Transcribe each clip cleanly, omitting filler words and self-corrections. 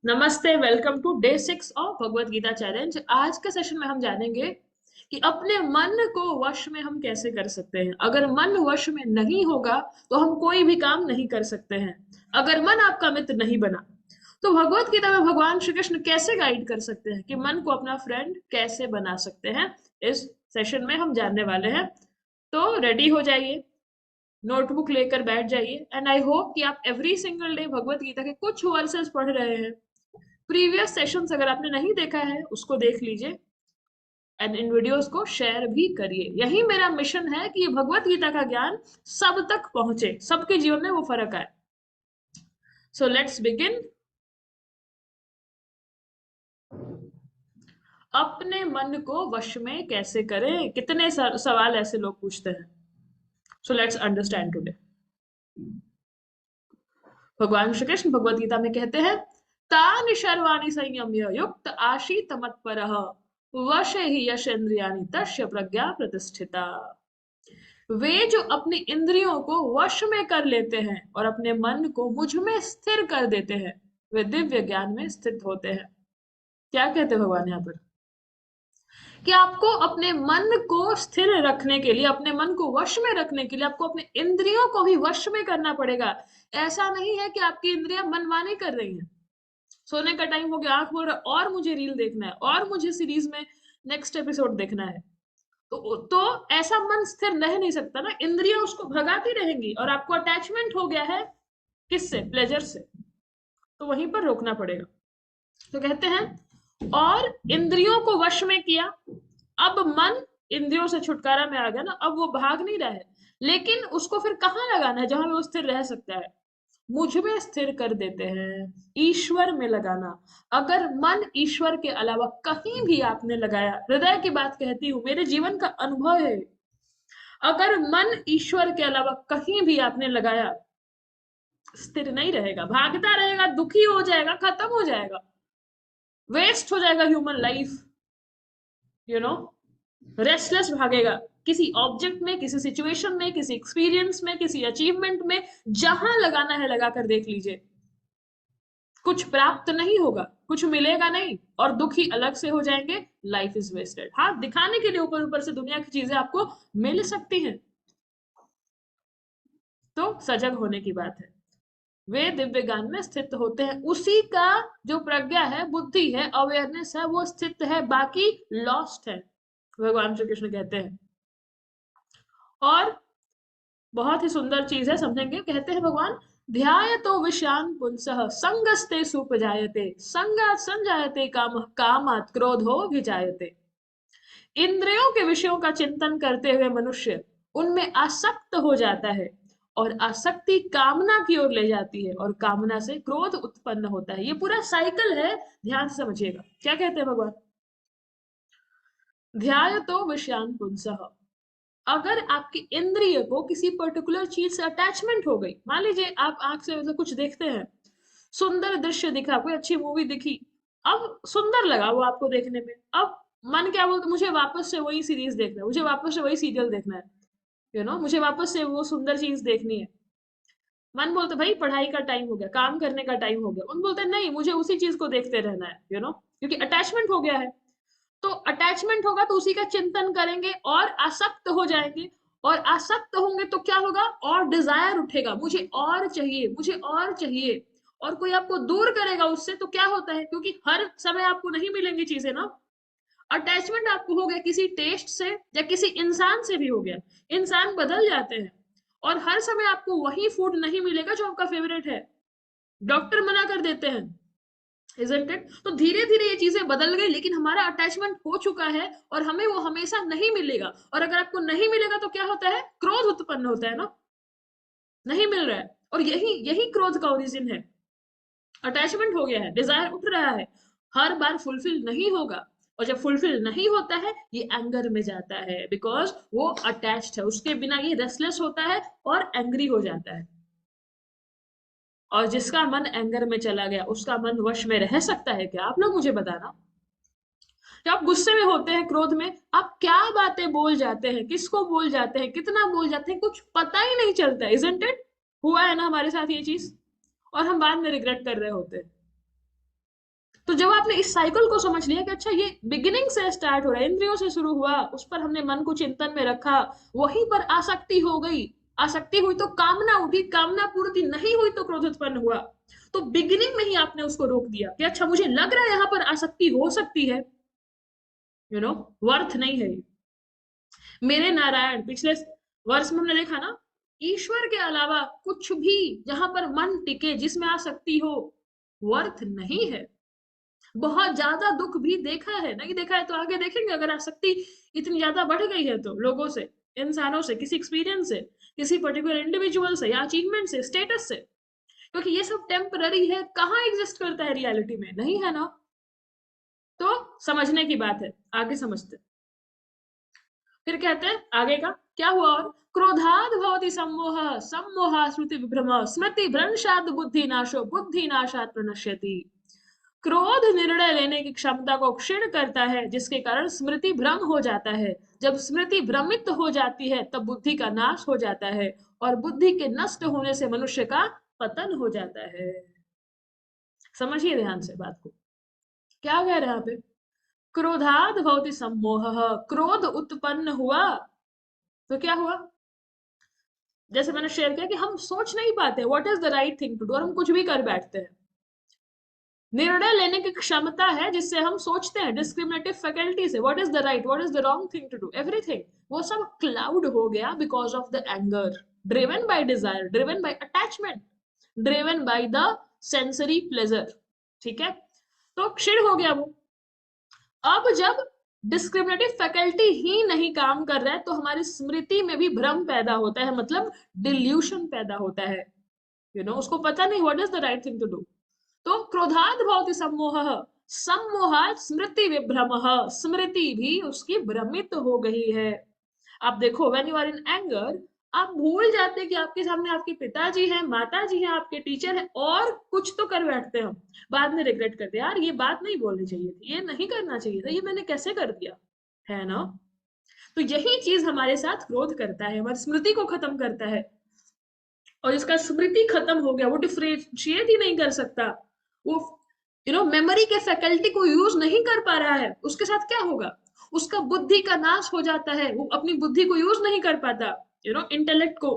नमस्ते, welcome to day 6 of Bhagavad Gita challenge. आज के सेशन में हम जानेंगे कि अपने मन को वश में हम कैसे कर सकते हैं। अगर मन वश में नहीं होगा तो हम कोई भी काम नहीं कर सकते हैं। अगर मन आपका मित्र नहीं बना तो भगवत गीता में भगवान श्री कृष्ण कैसे गाइड कर सकते हैं कि मन को अपना फ्रेंड कैसे बना सकते हैं। इस सेशन में हम जानने वाले हैं। तो रेडी हो जाइए, नोटबुक लेकर बैठ जाइए एंड आई होप कि आप every single day Bhagavad Gita के कुछ वर्सेस पढ़ रहे हैं। प्रीवियस सेशंस अगर आपने नहीं देखा है उसको देख लीजिए एंड इन वीडियोस को शेयर भी करिए। यही मेरा मिशन है कि ये भगवत गीता का ज्ञान सब तक पहुंचे, सबके जीवन में वो फर्क आए। So let's begin. अपने मन को वश में कैसे करें, कितने सवाल ऐसे लोग पूछते हैं। So let's understand today. भगवान श्री कृष्ण भगवत गीता में कहते हैं, तानि शर्वाणि संयम्य युक्त आशीत मत्परः वशे हि यशेन्द्रियाणि तस्य प्रज्ञा प्रतिष्ठिता। वे जो अपनी इंद्रियों को वश में कर लेते हैं और अपने मन को मुझ में स्थिर कर देते हैं, वे दिव्य ज्ञान में स्थित होते हैं। क्या कहते हैं भगवान यहाँ पर? कि आपको अपने मन को स्थिर रखने के लिए, अपने मन को वश में रखने के लिए आपको अपने इंद्रियों को भी वश में करना पड़ेगा। ऐसा नहीं है कि आपकी इंद्रियां मनमानी कर रही हैं। सोने का टाइम हो गया, आंख बोल रहा है और मुझे रील देखना है और मुझे सीरीज में नेक्स्ट एपिसोड देखना है। तो ऐसा मन स्थिर रह नहीं सकता ना, इंद्रियां उसको भगाती रहेंगी और आपको अटैचमेंट हो गया है किससे? प्लेजर से। तो वहीं पर रोकना पड़ेगा। तो कहते हैं और इंद्रियों को वश में किया। अब मन इंद्रियों से छुटकारा में आ गया ना, अब वो भाग नहीं रहा है। लेकिन उसको फिर कहाँ लगाना है जहां वो स्थिर रह सकता है? मुझ में स्थिर कर देते हैं, ईश्वर में लगाना। अगर मन ईश्वर के अलावा कहीं भी आपने लगाया, हृदय की बात कहती हूँ, मेरे जीवन का अनुभव है, अगर मन ईश्वर के अलावा कहीं भी आपने लगाया, स्थिर नहीं रहेगा, भागता रहेगा, दुखी हो जाएगा, खत्म हो जाएगा, वेस्ट हो जाएगा human life. You know, restless भागेगा किसी ऑब्जेक्ट में, किसी सिचुएशन में, किसी एक्सपीरियंस में, किसी अचीवमेंट में। जहां लगाना है लगा कर देख लीजिए, कुछ प्राप्त नहीं होगा, कुछ मिलेगा नहीं और दुखी अलग से हो जाएंगे। Life is wasted. हाँ, दिखाने के लिए ऊपर ऊपर से दुनिया की चीजें आपको मिल सकती हैं, तो सजग होने की बात है। वे दिव्य ज्ञान में स्थित होते हैं, उसी का जो प्रज्ञा है, बुद्धि है, अवेयरनेस है, वो स्थित है, बाकी लॉस्ट है, भगवान श्री कृष्ण कहते हैं। और बहुत ही सुंदर चीज है, समझेंगे। कहते हैं भगवान, ध्यायतो विषयान् पुंसः संगस्ते सुपजायते संगात् संजायते काम कामात् क्रोधो विजायते। इंद्रियों के विषयों का चिंतन करते हुए मनुष्य उनमें आसक्त हो जाता है और आसक्ति कामना की ओर ले जाती है और कामना से क्रोध उत्पन्न होता है। ये पूरा साइकिल है, ध्यान से समझिएगा। क्या कहते हैं भगवान? ध्यायतो विषयान् पुंसः। अगर आपकी इंद्रिय को किसी पर्टिकुलर चीज से अटैचमेंट हो गई, मान लीजिए आप आंख से मतलब कुछ देखते हैं, सुंदर दृश्य दिखा, कोई अच्छी मूवी दिखी, अब सुंदर लगा वो आपको देखने में, अब मन क्या बोलता, मुझे वापस से वही सीरीज देखना है, मुझे वापस से वही सीरियल देखना है, मुझे वापस से वो सुंदर चीज देखनी है। मन बोलते भाई पढ़ाई का टाइम हो गया, काम करने का टाइम हो गया, उन बोलते नहीं, मुझे उसी चीज को देखते रहना है, क्योंकि अटैचमेंट हो गया है। तो अटैचमेंट होगा तो उसी का चिंतन करेंगे और आसक्त हो जाएंगे। और आसक्त होंगे तो क्या होगा? और डिजायर उठेगा, मुझे और चाहिए, मुझे और चाहिए। और कोई आपको दूर करेगा उससे तो क्या होता है, क्योंकि हर समय आपको नहीं मिलेंगी चीजें ना। अटैचमेंट आपको हो गया किसी टेस्ट से या किसी इंसान से भी हो गया। इंसान बदल जाते हैं और हर समय आपको वही फूड नहीं मिलेगा जो आपका फेवरेट है। डॉक्टर मना कर देते हैं, इजंट इट? तो धीरे धीरे ये चीजें बदल गई, लेकिन हमारा अटैचमेंट हो चुका है और हमें वो हमेशा नहीं मिलेगा। और अगर आपको नहीं मिलेगा तो क्या होता है? क्रोध उत्पन्न होता है ना, नहीं मिल रहा है। और यही यही क्रोध का ओरिजिन है। अटैचमेंट हो गया है, डिजायर उठ रहा है, हर बार फुलफिल नहीं होगा। और जब फुलफिल नहीं होता है ये एंगर में जाता है, बिकॉज वो अटैच्ड है, उसके बिना ये रेस्टलेस होता है और एंग्री हो जाता है। और जिसका मन एंगर में चला गया उसका मन वश में रह सकता है क्या? आप लोग मुझे बताना। जब आप गुस्से में होते हैं, क्रोध में, आप क्या बातें बोल जाते हैं, किसको बोल जाते हैं, कितना बोल जाते हैं, कुछ पता ही नहीं चलता। Isn't it? हुआ है ना हमारे साथ ये चीज, और हम बाद में रिग्रेट कर रहे होते हैं। तो जब आपने इस साइकिल को समझ लिया कि अच्छा ये बिगिनिंग से स्टार्ट हो रहा है, इंद्रियों से शुरू हुआ, उस पर हमने मन को चिंतन में रखा, वहीं पर आसक्ति हो गई, आसक्ति हुई तो कामना उठी, कामना पूर्ति नहीं हुई तो क्रोध उत्पन्न हुआ। तो बिगिनिंग में ही आपने उसको रोक दिया कि अच्छा मुझे लग रहा है यहाँ पर आसक्ति हो सकती है, वर्थ नहीं है ये। मेरे नारायण, पिछले वर्ष में हमने देखा ना, ईश्वर के अलावा कुछ भी जहां पर मन टिके, जिसमें आसक्ति हो, वर्थ नहीं है। बहुत ज्यादा दुख भी देखा है, नहीं देखा है तो आगे देखेंगे, अगर आसक्ति इतनी ज्यादा बढ़ गई है तो लोगों से, इंसानों से, किसी एक्सपीरियंस से, किसी पर्टिकुलर इंडिविजुअल से, या अचीवमेंट से, स्टेटस से, क्योंकि ये सब टेम्पररी है, कहाँ एग्जिस्ट करता है रियलिटी में, नहीं है ना। तो समझने की बात है, आगे समझते। फिर कहते हैं आगे का क्या हुआ, और क्रोधाद भवति सम्मोह, सम्मोहा स्मृति विभ्रम, स्मृति भ्रंशाद बुद्धि नाशो, बुद्धि नाशात प्रणश्यति। क्रोध निर्णय लेने की क्षमता को क्षीण करता है, जिसके कारण स्मृति भ्रम हो जाता है। जब स्मृति भ्रमित हो जाती है तब बुद्धि का नाश हो जाता है, और बुद्धि के नष्ट होने से मनुष्य का पतन हो जाता है। समझिए ध्यान से बात को, क्या कह रहे हैं यहाँ पे, क्रोधाद भवति सम्मोह, क्रोध उत्पन्न हुआ तो क्या हुआ, जैसे मैंने शेयर किया कि हम सोच नहीं पाते what is the right thing to do, और हम कुछ भी कर बैठते हैं। निर्णय लेने की क्षमता है जिससे हम सोचते हैं, डिस्क्रिमिनेटिव फैकल्टी से, what is the right, what is the wrong thing to do, everything, वो सब क्लाउड हो गया because of the anger, driven by desire, driven by attachment, driven by the sensory pleasure. ठीक है, तो क्षीण हो गया वो। अब जब डिस्क्रिमिनेटिव फैकल्टी ही नहीं काम कर रहा है तो हमारी स्मृति में भी भ्रम पैदा होता है, मतलब डिल्यूशन पैदा होता है, उसको पता नहीं what is the right thing to do. तो क्रोधाद भवति सम्मोह, सम्मोहात स्मृति विभ्रम, स्मृति भी उसकी भ्रमित हो गई है। आप देखो, when you are in anger, आप भूल जाते हैं कि आपके सामने आपके पिताजी हैं, माताजी हैं, आपके टीचर हैं, और कुछ तो कर बैठते हैं हम, बाद में रिग्रेट करते हैं, यार ये बात नहीं बोलनी चाहिए थी, ये नहीं करना चाहिए था, ये मैंने कैसे कर दिया, है ना। तो यही चीज हमारे साथ क्रोध करता है, हमारी स्मृति को खत्म करता है, और जिसका स्मृति खत्म हो गया वो डिफरेंशिएट ही नहीं कर सकता, वो मेमोरी के फैकल्टी को यूज नहीं कर पा रहा है, उसके साथ क्या होगा, उसका बुद्धि का नाश हो जाता है, वो अपनी बुद्धि को यूज नहीं कर पाता, इंटेलेक्ट को।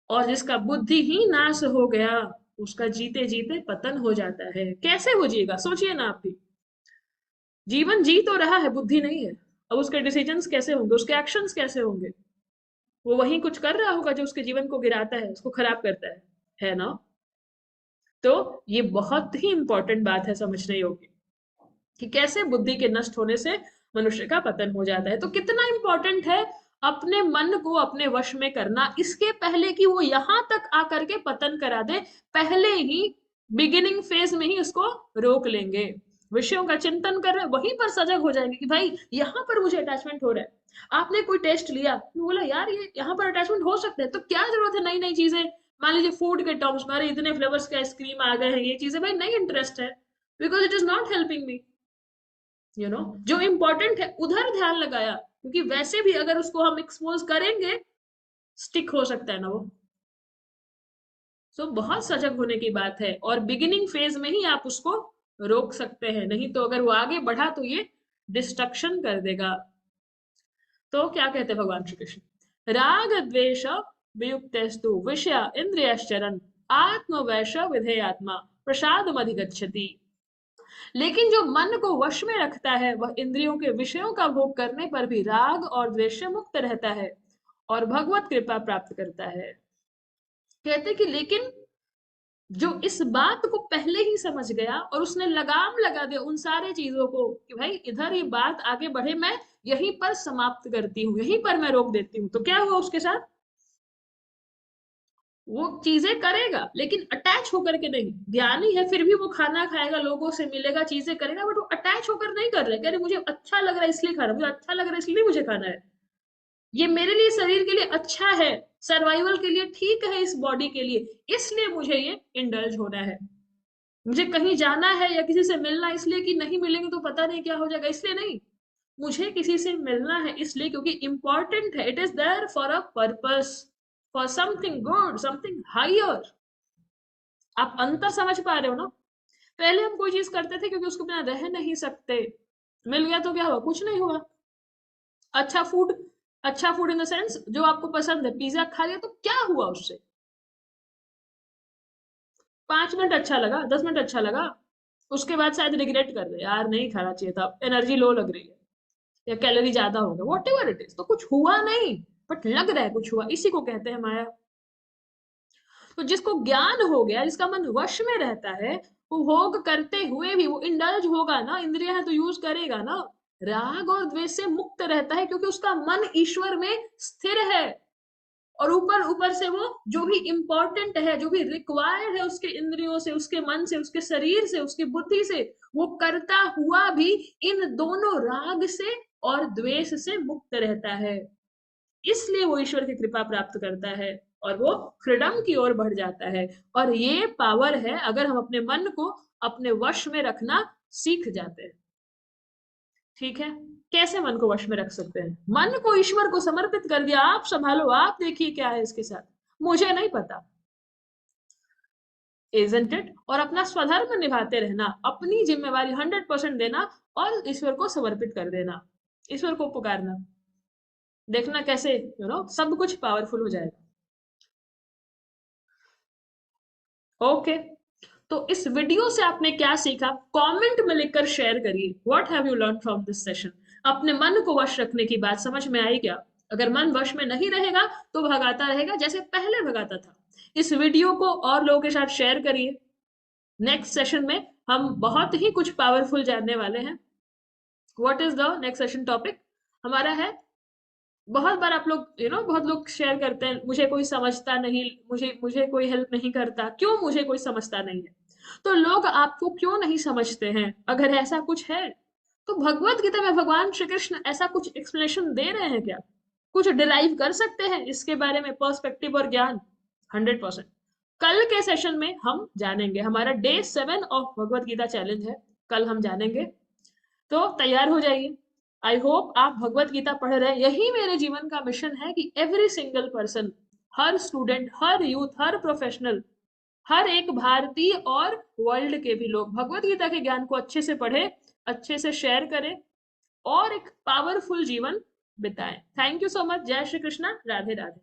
और जिसका बुद्धि ही नाश हो गया, उसका जीते जीते पतन हो जाता है। कैसे हो जिएगा, सोचिए ना आप भी, जीवन जी तो रहा है, बुद्धि नहीं है, अब उसके डिसीजंस कैसे होंगे, उसके एक्शंस कैसे होंगे, वो वही कुछ कर रहा होगा जो उसके जीवन को गिराता है, उसको खराब करता है ना। तो ये बहुत ही इंपॉर्टेंट बात है समझने योग्य, कि कैसे बुद्धि के नष्ट होने से मनुष्य का पतन हो जाता है। तो कितना इंपॉर्टेंट है अपने मन को अपने वश में करना, इसके पहले कि वो यहां तक आकर के पतन करा दे, पहले ही बिगिनिंग फेज में ही उसको रोक लेंगे, विषयों का चिंतन कर रहे वहीं पर सजग हो जाएंगे कि भाई यहाँ पर मुझे अटैचमेंट हो रहा है। आपने कोई टेस्ट लिया, बोला यार ये यहाँ पर अटैचमेंट हो सकता है, तो क्या जरूरत है नई नई चीजें, मान लीजिए फूड के टर्म्स में, अरे इतने फ्लेवर्स के आइसक्रीम आ गए हैं, ये चीजें भाई नहीं इंटरेस्ट है, because it is not helping me, जो इंपॉर्टेंट है उधर ध्यान लगाया, क्योंकि वैसे भी अगर उसको हम एक्सपोज करेंगे, स्टिक हो सकता है ना वो। सो बहुत सजग होने की बात है, और बिगिनिंग फेज में ही आप उसको रोक सकते हैं, नहीं तो अगर वो आगे बढ़ा तो ये डिस्ट्रक्शन कर देगा। तो क्या कहते हैं भगवान श्री कृष्ण, राग द्वेष वियुक्तस्तु विषय इंद्रियश्चरन् आत्मवैश विधेयात्मा प्रसादम अधिगच्छति। लेकिन जो मन को वश में रखता है वह इंद्रियों के विषयों का भोग करने पर भी राग और द्वेष से मुक्त रहता है और भगवत कृपा प्राप्त करता है। कहते कि लेकिन जो इस बात को पहले ही समझ गया और उसने लगाम लगा दिया उन सारे चीजों को कि भाई इधर ये बात आगे बढ़े, मैं यहीं पर समाप्त करती हूँ, यहीं पर मैं रोक देती हूँ, तो क्या हुआ उसके साथ, वो चीजें करेगा लेकिन अटैच होकर के नहीं। ज्ञानी है फिर भी वो खाना खाएगा, लोगों से मिलेगा, चीजें करेगा, बट वो अटैच होकर नहीं कर रहा है, कह रहे मुझे अच्छा लग रहा है इसलिए खा रहा हूँ, मुझे अच्छा लग रहा है इसलिए मुझे खाना है, ये मेरे लिए शरीर के लिए अच्छा है, सर्वाइवल के लिए ठीक है, इस बॉडी के लिए, इसलिए मुझे ये इंडल्ज होना है। मुझे कहीं जाना है या किसी से मिलना इसलिए कि नहीं मिलेंगे तो पता नहीं क्या हो जाएगा, इसलिए नहीं, मुझे किसी से मिलना है इसलिए क्योंकि इंपॉर्टेंट है, it is there for a purpose, for something good, something higher. आप अंतर समझ पा रहे हो ना। पहले हम कोई चीज करते थे क्योंकि उसके बिना रह नहीं सकते, मिल गया तो क्या हुआ, कुछ नहीं हुआ। अच्छा फूड, अच्छा फूड इन द सेंस जो आपको पसंद है, पिज्जा खा लिया तो क्या हुआ उससे, 5 मिनट अच्छा लगा, 10 मिनट अच्छा लगा, उसके बाद शायद रिग्रेट कर रहे यार नहीं खाना चाहिए था, एनर्जी लो लग रही है या कैलोरी ज्यादा हो गया, वॉट एवर इट इज, तो कुछ हुआ नहीं बट लग रहा है कुछ हुआ, इसी को कहते हैं माया। तो जिसको ज्ञान हो गया, जिसका मन वश में रहता है, वो भोग करते हुए भी वो इंडल्ज होगा ना, इंद्रिया है तो यूज करेगा ना, राग और द्वेष से मुक्त रहता है क्योंकि उसका मन ईश्वर में स्थिर है। और ऊपर ऊपर से वो जो भी इंपॉर्टेंट है, जो भी रिक्वायर्ड है उसके इंद्रियों से, उसके मन से, उसके शरीर से, उसकी बुद्धि से, वो करता हुआ भी इन दोनों राग से और द्वेष से मुक्त रहता है, इसलिए वो ईश्वर की कृपा प्राप्त करता है और वो फ्रीडम की ओर बढ़ जाता है। और ये पावर है अगर हम अपने मन को अपने वश में रखना सीख जाते हैं। ठीक है, कैसे मन को वश में रख सकते हैं, मन को ईश्वर को समर्पित कर दिया, आप संभालो, आप देखिए क्या है इसके साथ, मुझे नहीं पता, इजंट इट, और अपना स्वधर्म निभाते रहना, अपनी जिम्मेवारी 100% देना और ईश्वर को समर्पित कर देना, ईश्वर को पुकारना, देखना कैसे सब कुछ पावरफुल हो जाएगा। ओके, तो इस वीडियो से आपने क्या सीखा, कमेंट में लिखकर शेयर करिए, what have you learn from this session. अपने मन को वश रखने की बात समझ में आई क्या? अगर मन वश में नहीं रहेगा तो भगाता रहेगा जैसे पहले भगाता था। इस वीडियो को और लोगों के साथ शेयर करिए। नेक्स्ट सेशन में हम बहुत ही कुछ पावरफुल जानने वाले हैं। What is the next session topic हमारा है, बहुत बार आप लोग बहुत लोग शेयर करते हैं, मुझे कोई समझता नहीं, मुझे मुझे कोई हेल्प नहीं करता, क्यों मुझे कोई समझता नहीं है? तो लोग आपको क्यों नहीं समझते हैं, अगर ऐसा कुछ है तो भगवत गीता में भगवान श्री कृष्ण ऐसा कुछ एक्सप्लेनेशन दे रहे हैं क्या? कुछ डिराइव कर सकते हैं इसके बारे में पर्सपेक्टिव और ज्ञान? 100%। कल के सेशन में हम जानेंगे, हमारा day 7 of Bhagavad Gita challenge है, कल हम जानेंगे, तो तैयार हो जाइए। आई होप आप भगवत गीता पढ़ रहे हैं, यही मेरे जीवन का मिशन है कि एवरी सिंगल पर्सन, हर स्टूडेंट, हर यूथ, हर प्रोफेशनल, हर एक भारतीय और वर्ल्ड के भी लोग भगवत गीता के ज्ञान को अच्छे से पढ़े, अच्छे से शेयर करें और एक पावरफुल जीवन बिताएं। Thank you so much. जय श्री कृष्णा, राधे राधे।